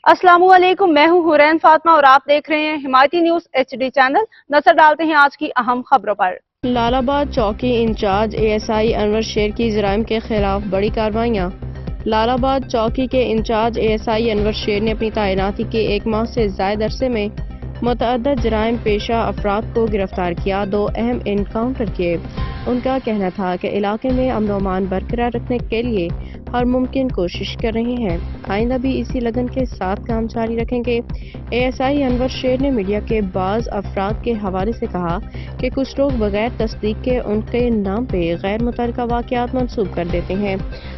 अस्सलामुअलैकुम, मैं हूं हुरैन फातिमा और आप देख रहे हैं हिमायती न्यूज HD चैनल। नजर डालते हैं आज की अहम खबरों पर। लालाबाद चौकी इंचार्ज ASI अनवर शेर की जराइम के खिलाफ बड़ी कार्रवाइयाँ। लालाबाद चौकी के इंचार्ज ASI अनवर शेर ने अपनी तैनाती के 1 माह से ज़ायद अरसे में मुतअद्दिद जराइम पेशा अफराद को गिरफ्तार किया, 2 अहम इनकाउंटर किए। उनका कहना था कि इलाके में अमन व अमान बरकरार रखने के लिए हर मुमकिन कोशिश कर रहे हैं। आइंदा भी इसी लगन के साथ काम जारी रखेंगे। ASI अनवर शेर ने मीडिया के बाज़ अफराद के हवाले से कहा कि कुछ लोग बगैर तस्दीक के उनके नाम पे गैर मुतल्लिका वाक़यात मंसूब कर देते हैं।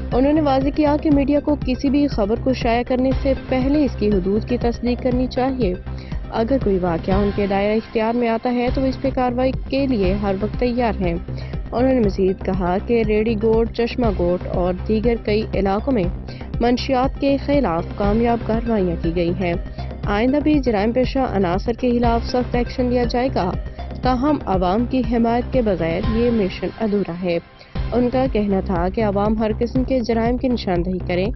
उन्होंने वाज़ेह किया कि मीडिया को किसी भी खबर को शाया करने से पहले इसकी हुदूद की तस्दीक करनी चाहिए। अगर कोई वाक़या उनके दायरा इख्तियार में आता है तो इस पे कार्रवाई के लिए हर वक्त तैयार हैं। उन्होंने मज़ीद कहा कि रेडी गोट, चश्मा गोट और दीगर कई इलाकों में मंशियात के खिलाफ कामयाब कार्रवाइयाँ की गई हैं। आइंदा भी जराइम पेशा अनासर के खिलाफ सख्त एक्शन लिया जाएगा, ताहम आवाम की हिमायत के बगैर ये मिशन अधूरा है। उनका कहना था कि आवाम हर किस्म के जराइम की निशानदही करें,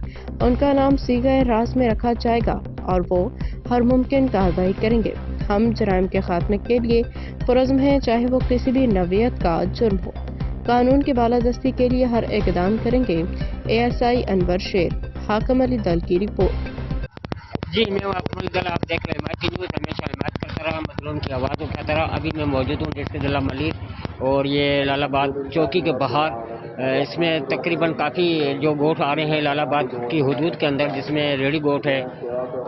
उनका नाम सीगा राज में रखा जाएगा और वो हर मुमकिन कार्रवाई करेंगे। हम जराइम के खात्मे के लिए पुरज़्म हैं, चाहे वो किसी भी नवीयत का जुर्म हो। कानून की बालादस्ती के लिए हर इक़दाम करेंगे। ASI अनवर शेर। हाकम अली दल की रिपोर्ट। जी, मैं हूं हाकम अली दल। आप देख रहे हैं हिमायती न्यूज़। हमेशा हिमायत करता रहा, मजलूम की आवाज़ उठाता रहा। अभी मैं मौजूद हूँ डिस्ट्रिक्ट जिला मलिक और ये लालाबाद चौकी के बाहर। इसमें तकरीबन काफ़ी जो गोट आ रहे हैं लालाबाद की हुदूद के अंदर, जिसमें रेडी गोट है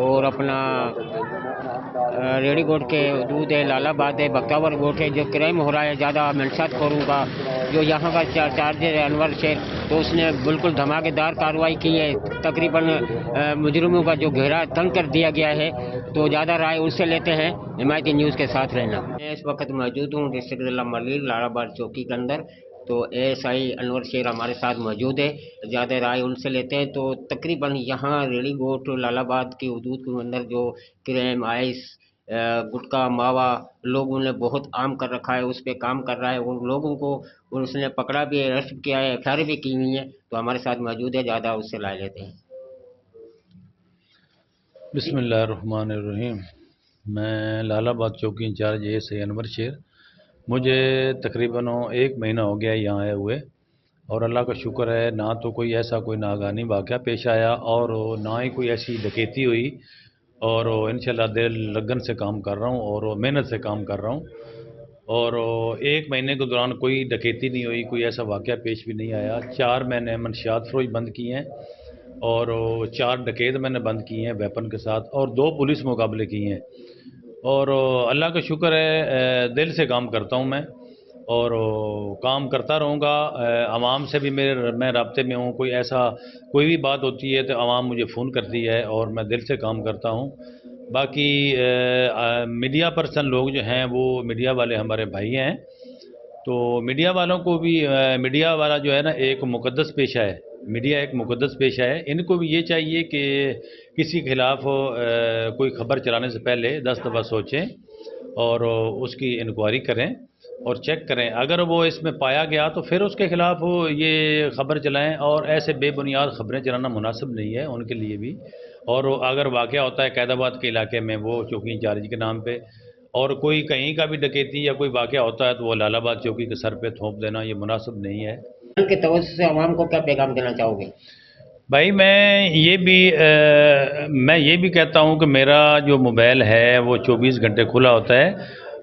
और अपना रेडी गोट के हदूद है, लालाबाद है, बख्तावर गोट है। जो क्राइम हो रहा है ज़्यादा मनशात खोरों का, जो यहाँ का चार्ज है अनवर शेर, तो उसने बिल्कुल धमाकेदार कार्रवाई की है। तकरीबन मुजरिमों का जो घेरा तंग कर दिया गया है। तो ज़्यादा राय उससे लेते हैं। हिमायती न्यूज़ के साथ रहना। मैं इस वक्त मौजूद हूँ डिस्ट्रिक्ट जिला मलिक लालाबाद चौकी के अंदर। तो ASI अनवर शेर हमारे साथ मौजूद है। ज़्यादा राय उनसे लेते हैं। तो तकरीबन यहाँ रेडी गोट लालाबाद की हदूद के अंदर जो क्राइम आइस गुटखा मावा लोगों ने बहुत आम कर रखा है, उस पर काम कर रहा है। उन लोगों को उसने पकड़ा भी है, अरेस्ट किया है, FIR भी की हुई है। तो हमारे साथ मौजूद है, ज़्यादा उससे राय लेते हैं। बिस्मिल्लाहिर्रहमानिर्रहीम। मैं लालाबाद चौकी इंचार्ज ASI अनवर शेर। मुझे तकरीबन 1 महीना हो गया यहाँ आए हुए, और अल्लाह का शुक्र है ना तो कोई ऐसा कोई नागानी वाक़या पेश आया और ना ही कोई ऐसी डकैती हुई। और इंशाल्लाह दिल लगन से काम कर रहा हूँ और मेहनत से काम कर रहा हूँ। और 1 महीने के दौरान कोई डकैती नहीं हुई, कोई ऐसा वाक़या पेश भी नहीं आया। 4 मैंने मंशियात फरोश बंद किए हैं और 4 डकैत मैंने बंद किए हैं वेपन के साथ, और 2 पुलिस मुकाबले किए हैं। और अल्लाह का शुक्र है, दिल से काम करता हूँ मैं और काम करता रहूँगा। आवाम से भी मैं राब्ते में हूँ। कोई भी बात होती है तो आवाम मुझे फ़ोन करती है और मैं दिल से काम करता हूँ। बाकी मीडिया पर्सन लोग जो हैं वो मीडिया वाले हमारे भाई हैं। तो मीडिया वालों को भी मीडिया वाला जो है ना एक मुक़द्दस पेशा है। मीडिया एक मुक़द्दस पेशा है। इनको भी ये चाहिए कि किसी के ख़िलाफ़ कोई ख़बर चलाने से पहले 10 दफ़ा सोचें और उसकी इंक्वायरी करें और चेक करें। अगर वो इसमें पाया गया तो फिर उसके ख़िलाफ़ ये ख़बर चलाएं, और ऐसे बेबुनियाद ख़बरें चलाना मुनासिब नहीं है उनके लिए भी। और अगर वाक़या होता है कैदाबाद के इलाके में वो चौकी इंचार्ज के नाम पे, और कोई कहीं का भी डकैती या कोई वाक़या होता है तो वो लालाबाद चौकी के सर पे थोप देना ये मुनासिब नहीं है। के तवज्जो से आवाम को क्या पैगाम देना चाहोगे? भाई मैं ये भी कहता हूँ कि मेरा जो मोबाइल है वो 24 घंटे खुला होता है,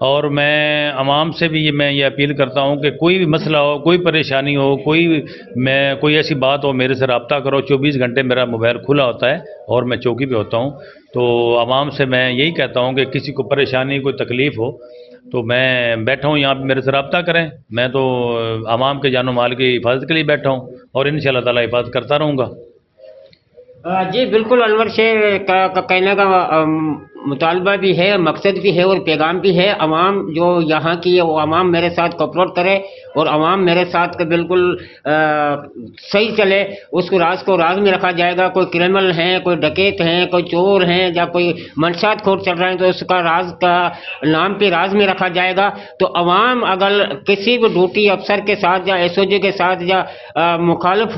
और मैं आवाम से भी मैं ये अपील करता हूँ कि कोई भी मसला हो, कोई परेशानी हो, कोई ऐसी बात हो, मेरे से रब्ता करो। 24 घंटे मेरा मोबाइल खुला होता है और मैं चौकी पे होता हूँ। तो आवाम से मैं यही कहता हूँ कि किसी को परेशानी, कोई तकलीफ़ हो तो मैं बैठा हूँ यहाँ पे, मेरे से रब्ता करें। मैं तो आवाम के जानो माल की हिफाजत के लिए बैठा हूँ और इंशाअल्लाह ताला हिफाजत करता रहूँगा। जी बिल्कुल, अनवर शेर का कहने का मुतालबा भी है, मकसद भी है और पैगाम भी है। अवाम जो यहाँ की है वो अवाम मेरे साथ कोऑपरेट करे اور عوام میرے ساتھ کے بالکل صحیح چلے، اس کو راز میں رکھا جائے گا. کوئی کرمنل ہیں، کوئی ڈکیت ہیں، کوئی چور ہیں یا کوئی منشیات کھور چل رہے ہیں تو اس کا راز کا نام پہ راز میں رکھا جائے گا. تو عوام اگر کسی بھی ڈیوٹی افسر کے ساتھ یا ایس او جی کے ساتھ یا مخالف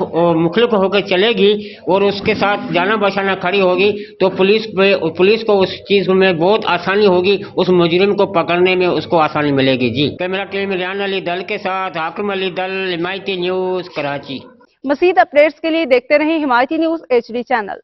ہو کے چلے گی اور اس کے ساتھ جانا بچانا کھڑی ہوگی تو پولیس کو اس چیز میں بہت آسانی ہوگی، اس مجرم کو پکڑنے میں اس کو آسانی ملے گی. جی، کیمرہ ٹیم ریان علی دل کے ساتھ حاکم علی دل، حمایتی نیوز، کراچی. مزید اپڈیٹس کے لیے دیکھتے رہیں حمایتی نیوز HD چینل.